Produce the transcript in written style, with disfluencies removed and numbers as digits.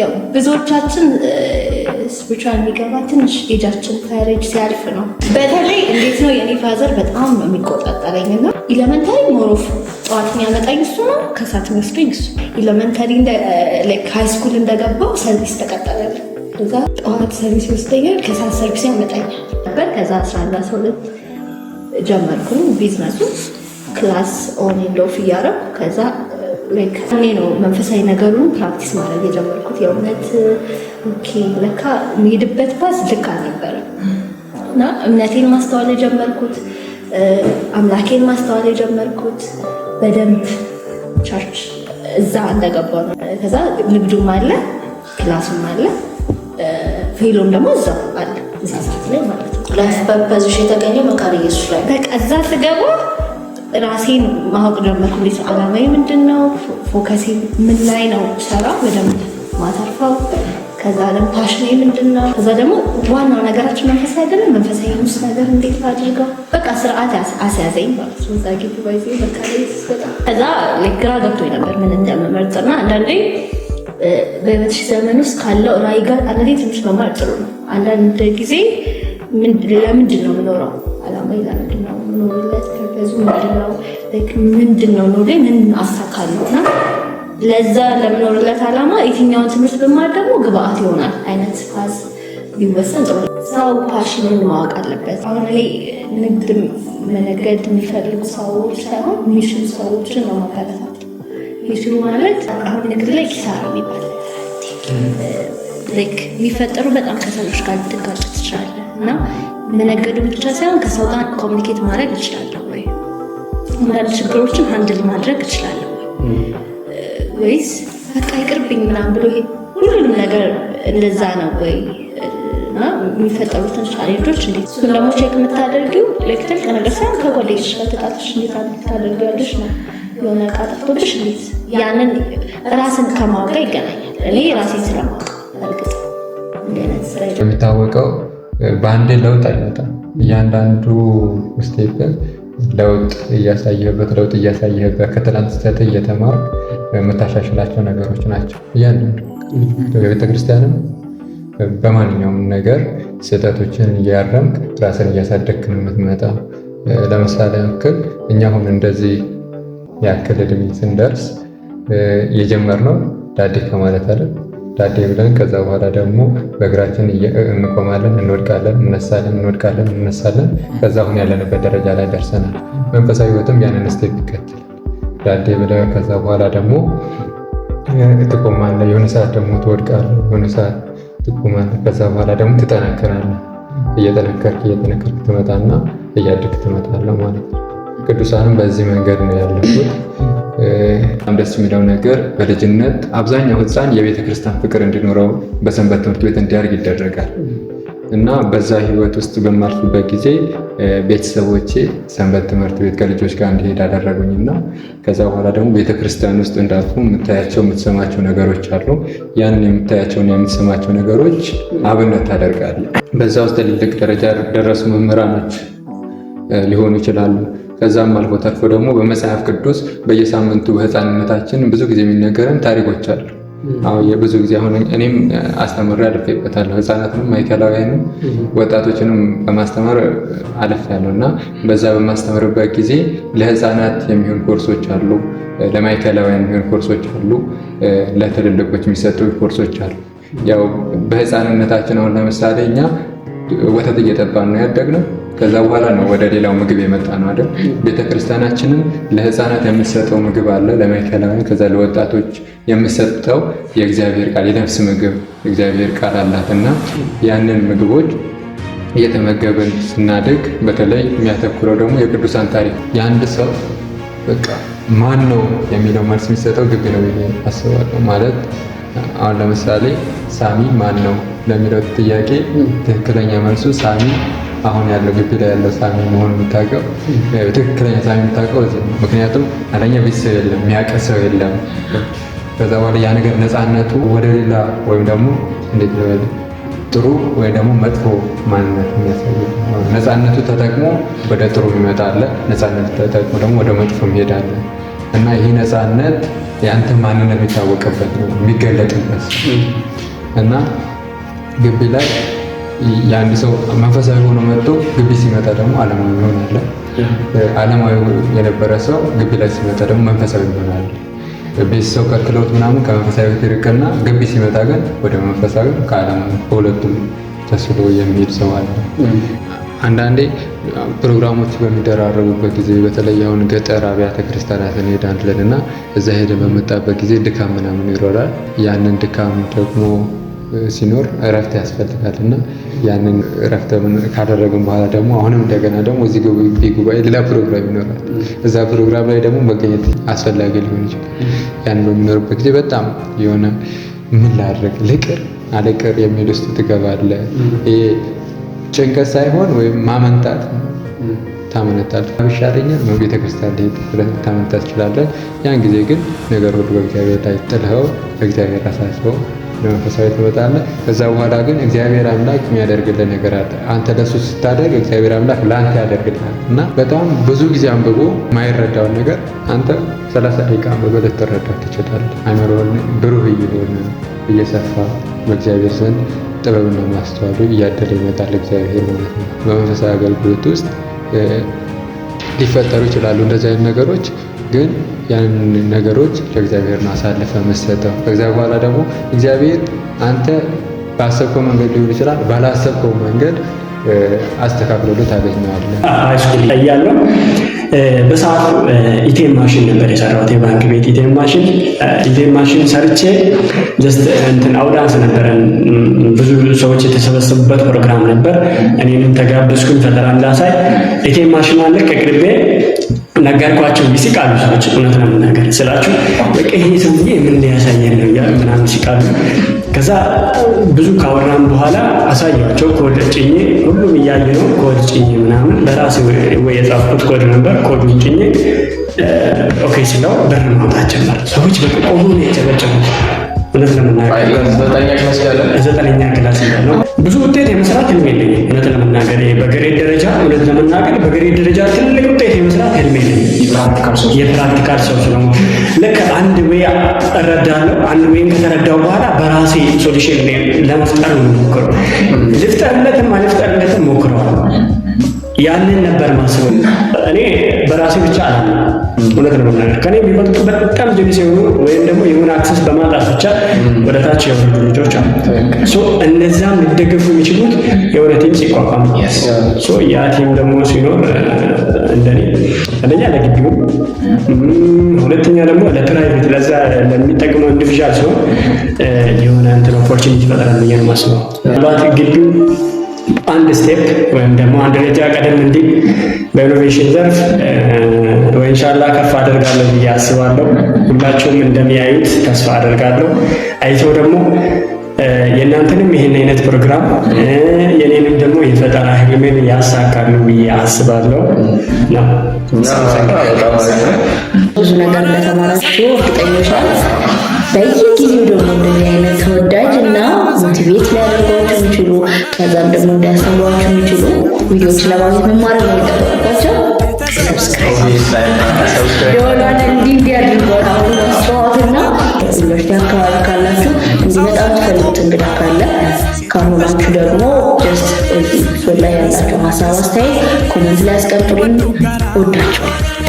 ያው ብዙዎቻችን ስፒሪቹዋል የሚገባ ትንሽ ኤጃችን ከሬጅ ሲያልፍ ነው። በተለይ እንዴት ነው የኔ ፋዘር በጣም ነው የሚቆጣጠረኝ እና ኢለመንታሪ ሞሮፍ ጠዋት የሚያመጣኝ እሱ ነው፣ ከሰዓት የሚወስደኝ እሱ። ኢለመንታሪ ሃይ ስኩል እንደገባው ሰርቪስ ተቀጠረል። ከዛ ጠዋት ሰርቪስ ይወስደኛል፣ ከሰዓት ሰርቪስ ያመጣኛል ነበር። ከዛ 11-12 ጀመርኩኝ ቢዝነሱ ክላስ ኦን ኤንድ ኦፍ እያደረኩ ከዛ እኔ ነው መንፈሳዊ ነገሩን ፕራክቲስ ማድረግ የጀመርኩት። የእውነት ኦኬ ለካ የሚሄድበት ባስ ልክ አልነበረም እና እምነቴን ማስተዋል የጀመርኩት አምላኬን ማስተዋል የጀመርኩት በደንብ ቸርች እዛ እንደገባሁ ነው። ከዛ ንግዱም አለ ክላሱም አለ ፌሎም ደግሞ እዛው አለ እዛ ሰዓት ላይ ማለት ነው። ላይፍ ፐርፐዝሽ የተገኘው መካነ ኢየሱስ ላይ በቃ እዛ ስገባ ራሴን ማወቅ ጀመርኩ። እንዴት አላማዬ ምንድን ነው? ፎከሴ ምን ላይ ነው? ሰራ በደንብ ማተርፈው። ከዛ ደግሞ ፓሽኔ ምንድን ነው? ከዛ ደግሞ ዋናው ነገራችን መንፈሳዊ አይደለም? መንፈሳዊ ውስጥ ነገር እንዴት አድርገው በቃ ስርዓት አስያዘኝ ማለት ነው። እዛ ግቢ ባይዜ በቃ ከዛ ግራ ገብቶኝ ነበር ምን እንደምመርጥና አንዳንዴ በህይወትሽ ዘመን ውስጥ ካለው ራዕይ ጋር አንዳንዴ ትንሽ መማር ጥሩ ነው። አንዳንድ ጊዜ ለምንድን ነው የምኖረው? አላማዬ ለምንድን ነው የምኖርለት? ፐርፐዙ ምንድን ነው? ኖሬ ምን አሳካለሁ? እና ለዛ ለምኖርለት አላማ የትኛውን ትምህርት ብማር ደግሞ ግብአት ይሆናል አይነት ፓዝ ቢወሰን ጥሩ። ሰው ፓሽንን ማወቅ አለበት። አሁን ላይ ንግድ መነገድ የሚፈልጉ ሰዎች ሳይሆን የሚችሉ ሰዎችን ነው ማበረታት። ይችሉ ማለት አሁን ንግድ ላይ ኪሳራ የሚባል የሚፈጠሩ በጣም ከሰዎች ጋር ልትጋጭ ትችላለህ እና መነገዱ ብቻ ሳይሆን ከሰው ጋር ኮሚኒኬት ማድረግ እችላለሁ ወይ፣ አንዳንድ ችግሮችን ሃንድል ማድረግ እችላለሁ ወይስ በቃ ይቅርብኝ ምናምን ብሎ ሁሉንም ነገር እንደዛ ነው ወይ እና የሚፈጠሩትን ቻሌንጆች እንዴት እሱን ደግሞ ቼክ የምታደርጊው ትልቅ ነገር ሳይሆን ከጓደኞችሽ ጋር ተጣጥሽ እንዴት ታደርጊያለሽ ነው። የሆነ ዕቃ ጠፍቶብሽ እንዴት ያንን ራስን ከማወቅ ጋር ይገናኛል። እኔ ራሴን ስለማወቅ እርግጥ እንደነት ስራ የሚታወቀው በአንዴ ለውጥ አይመጣም። እያንዳንዱ ስቴፕ ለውጥ እያሳየህበት ከትላንት ስህተት እየተማርክ የምታሻሽላቸው ነገሮች ናቸው። እያንዳንዱ በቤተክርስቲያንም በማንኛውም ነገር ስህተቶችን እያረምክ ራስን እያሳደግክ ነው የምትመጣ። ለምሳሌ ያክል እኛ አሁን እንደዚህ ያክል እድሜ ስንደርስ የጀመርነው ዳዴ ከማለት አለ ዳዴ ብለን ከዛ በኋላ ደግሞ በእግራችን እንቆማለን፣ እንወድቃለን፣ እነሳለን፣ እንወድቃለን፣ እነሳለን። ከዛ አሁን ያለንበት ደረጃ ላይ ደርሰናል። መንፈሳዊ ሕይወትም ያንን ስቴፕ ይከተላል። ዳዴ ብለህ ከዛ በኋላ ደግሞ ትቆማለህ፣ የሆነ ሰዓት ደግሞ ትወድቃለህ፣ የሆነ ሰዓት ትቆማለህ። ከዛ በኋላ ደግሞ ትጠነክራለህ። እየጠነከርክ ትመጣና እያደግክ ትመጣለህ ማለት ነው። ቅዱሳንም በዚህ መንገድ ነው ያለፉት። በጣም ደስ የሚለው ነገር በልጅነት አብዛኛው ሕፃን የቤተ ክርስቲያን ፍቅር እንዲኖረው በሰንበት ትምህርት ቤት እንዲያድግ ይደረጋል እና በዛ ህይወት ውስጥ በማልፍበት ጊዜ ቤተሰቦቼ ሰንበት ትምህርት ቤት ከልጆች ጋር እንዲሄድ አደረጉኝና ከዛ በኋላ ደግሞ ቤተ ክርስቲያን ውስጥ እንዳልኩ የምታያቸው የምትሰማቸው ነገሮች አሉ። ያንን የምታያቸውና የምትሰማቸው ነገሮች አብነት ታደርጋለህ። በዛ ውስጥ ትልልቅ ደረጃ ደረሱ መምህራኖች ሊሆኑ ይችላሉ። ከዛም አልፎ ተርፎ ደግሞ በመጽሐፍ ቅዱስ በየሳምንቱ በህፃንነታችን ብዙ ጊዜ የሚነገረን ታሪኮች አሉ። አሁን የብዙ ጊዜ አሁን እኔም አስተምሬ አልፌበታለሁ። ህፃናትንም ማዕከላውያንም ወጣቶችንም በማስተማር አልፌያለሁ እና በዛ በማስተምርበት ጊዜ ለህፃናት የሚሆን ኮርሶች አሉ፣ ለማዕከላውያን የሚሆን ኮርሶች አሉ፣ ለትልልቆች የሚሰጡ ኮርሶች አሉ። ያው በህፃንነታችን አሁን ለምሳሌ እኛ ወተት እየጠባን ነው ያደግነው። ከዛ በኋላ ነው ወደ ሌላው ምግብ የመጣ ነው አይደል? ቤተክርስቲያናችንን ለህፃናት የምትሰጠው ምግብ አለ፣ ለማዕከላውያን ከዛ ለወጣቶች የምትሰጠው የእግዚአብሔር ቃል የነፍስ ምግብ የእግዚአብሔር ቃል አላትና ያንን ምግቦች እየተመገብን ስናድግ በተለይ የሚያተኩረው ደግሞ የቅዱሳን ታሪክ የአንድ ሰው በቃ ማን ነው የሚለው መልስ የሚሰጠው ግቢ ነው ብዬ አስባለሁ። ማለት አሁን ለምሳሌ ሳሚ ማን ነው ለሚለው ጥያቄ ትክክለኛ መልሱ ሳሚ አሁን ያለው ግቢ ላይ ያለው ሳሚ መሆኑን የምታውቀው ትክክለኛ ሳሚ የምታውቀው እዚህ ነው። ምክንያቱም አንደኛ ቤተሰብ የለም፣ የሚያውቅ ሰው የለም። ከዛ በኋላ ያ ነገር ነፃነቱ ወደ ሌላ ወይም ደግሞ እንዴት ልበል ጥሩ ወይም ደግሞ መጥፎ ማንነት የሚያሳይ ነፃነቱ ተጠቅሞ ወደ ጥሩ ይመጣል፣ ነፃነቱ ተጠቅሞ ደግሞ ወደ መጥፎ ይሄዳል። እና ይህ ነፃነት የአንተ ማንነት የሚታወቅበት ነው የሚገለጥበት እና ግቢ ላይ የአንድ ሰው መንፈሳዊ ሆኖ መጥቶ ግቢ ሲመጣ ደግሞ ዓለማዊ ይሆናል። ዓለማዊ የነበረ ሰው ግቢ ላይ ሲመጣ ደግሞ መንፈሳዊ ይሆናል። ቤተሰብ ከልክለውት ምናምን ከመንፈሳዊ ይርቅና ግቢ ሲመጣ ግን ወደ መንፈሳዊ ከዓለማዊ በሁለቱም ተስሎ የሚሄድ ሰው አለ። አንዳንዴ ፕሮግራሞች በሚደራረቡበት ጊዜ በተለይ አሁን ገጠር አብያተ ክርስቲያናት እንሄዳለን እና እዛ ሄደ በመጣበት ጊዜ ድካም ምናምን ይኖራል። ያንን ድካም ደግሞ ሲኖር እረፍት ያስፈልጋል እና ያንን እረፍት ካደረግን በኋላ ደግሞ አሁንም እንደገና ደግሞ እዚህ ጉባኤ ሌላ ፕሮግራም ይኖራል። እዛ ፕሮግራም ላይ ደግሞ መገኘት አስፈላጊ ሊሆን ይችላል። ያን በሚኖርበት ጊዜ በጣም የሆነ ምን ላድርግ ልቅር አልቅር የሚል ውስጥ ትገባለህ። ይሄ ጭንቀት ሳይሆን ወይም ማመንታት ታመነታለህ። ይሻለኛል ቤተክርስቲያን ላይ ታመንታት ትችላለህ። ያን ጊዜ ግን ነገር ሁሉ በእግዚአብሔር ላይ ጥለኸው በእግዚአብሔር አሳስበው ለመንፈሳዊ ትመጣለህ። ከዛ በኋላ ግን እግዚአብሔር አምላክ የሚያደርግልህ ነገር አለ። አንተ ለሱ ስታደርግ እግዚአብሔር አምላክ ለአንተ ያደርግልሃል እና በጣም ብዙ ጊዜ አንብቦ ማይረዳውን ነገር አንተ 30 ደቂቃ አንብበህ ልትረዳው ትችላለህ። አእምሮህን ብሩህ እየሆነ እየሰፋ በእግዚአብሔር ዘንድ ጥበብና ማስተዋሉ እያደረ ይመጣል እግዚአብሔር ማለት ነው። በመንፈሳዊ አገልግሎት ውስጥ ሊፈጠሩ ይችላሉ እንደዚህ አይነት ነገሮች ግን ያን ነገሮች ለእግዚአብሔር ነው አሳልፈ መስጠው። ከዛ በኋላ ደግሞ እግዚአብሔር አንተ ባሰብከው መንገድ ሊሆን ይችላል ባላሰብከው መንገድ አስተካክሎልህ ታገኘዋለህ። ሃይስኩል ላይ ያለው በሰዓቱ ኢቴም ማሽን ነበር የሰራሁት፣ የባንክ ቤት ኢቴም ማሽን ሰርቼ ጀስት እንትን አውዳንስ ነበረን። ብዙ ሰዎች የተሰበሰቡበት ፕሮግራም ነበር። እኔንም ተጋብዝኩኝ ፈጠራ እንዳሳይ። ኢቴም ማሽን አለ ከቅርቤ ነገርኳቸው። ይስቃሉ ሰዎች። እውነት ነው የምናገር ስላችሁ በቃ ይሄ ሰውዬ ምን ሊያሳየን ነው እያሉ ምናምን ሲቃሉ። ከዛ ብዙ ካወራን በኋላ አሳያቸው። ኮድ ጭኜ ሁሉም እያየ ነው። ኮድ ጭኜ ምናምን በራሴ ወይ የጻፍኩት ኮድ ነበር። ኮዱን ጭኜ ኦኬ ስለው በር ማውጣት ጀመር። ሰዎች በቆሙ ነው የጨበጨቡት። እውነት ለመናገር 9ኛ ክላስ ነው። ብዙ ውጤት የመስራት ህልም የለኝም። እውነት ለመናገር በግሬድ ደረጃ ትልቅ ውጤት የመስራት ህልም የለኝም። የፕራክቲካል ሰው ስለሆነ ልክ አንድ ወይ እረዳለሁ። አንድ ወይን ከተረዳው በኋላ በራሴ ሶሉሽን ለመፍጠር ነው የምሞክረው። ልፍጠርለትም ሞክረዋል። ያንን ነበር ማስበው። እኔ በራሴ ብቻ አላምንም። እውነት ለመናገር ከኔ የሚበልጡ በጣም ጀኒስ የሆኑ ወይም ደግሞ የሆነ አክሰስ በማጣት ብቻ ወደ ታች የወረዱ ልጆች አሉ። እነዛም ሊደገፉ የሚችሉት የሆነ ቲም ሲቋቋም፣ ያ ቲም ደግሞ ሲኖር እንደኔ አንደኛ ለግቢው፣ ሁለተኛ ደግሞ ለፕራይቬት ለዛ ለሚጠቅመው ኢንዲቪዥዋል ሲሆን የሆነ እንትን ኦፖርቹኒቲ ይፈጥራል ብዬ ነው የማስበው። ምናልባት ግቢው አንድ ስቴፕ ወይም ደግሞ አንድ ደረጃ ቀደም እንዲል በኢኖቬሽን ዘርፍ ኢንሻአላህ ከፍ አደርጋለሁ ብዬ አስባለሁ። ሁላችሁም እንደሚያዩት ተስፋ አደርጋለሁ። አይተው ደግሞ የእናንተንም ይሄን አይነት ፕሮግራም የኔንም ደግሞ የፈጠራ ህልሜን ያሳካሉ ብዬ አስባለሁ ነው። ብዙ ነገር እንደተማራችሁ እርግጠኞች ነን። በየጊዜው ደግሞ እንደዚህ አይነት ተወዳጅ እና ሞቲቬት ሊያደርጓችሁ የሚችሉ ከዛም ደግሞ እንዲያስተምሯችሁ የሚችሉ ቪዲዮዎች ለማግኘት መማረግ ነው የሚጠበቅባቸው። የሆኗን እንዲህ አድርገዋል። አሁን አስተዋትና ዩኒቨርሲቲ አካባቢ ካላችሁ እንዲመጣ የምትፈልጉት እንግዳ ካለ ካልሆናችሁ ደግሞ ጀስት እዚህ ላይ ያላችሁ ሀሳብ አስተያየት ኮመንት ላይ አስቀምጡልኝ። ወዳችኋል።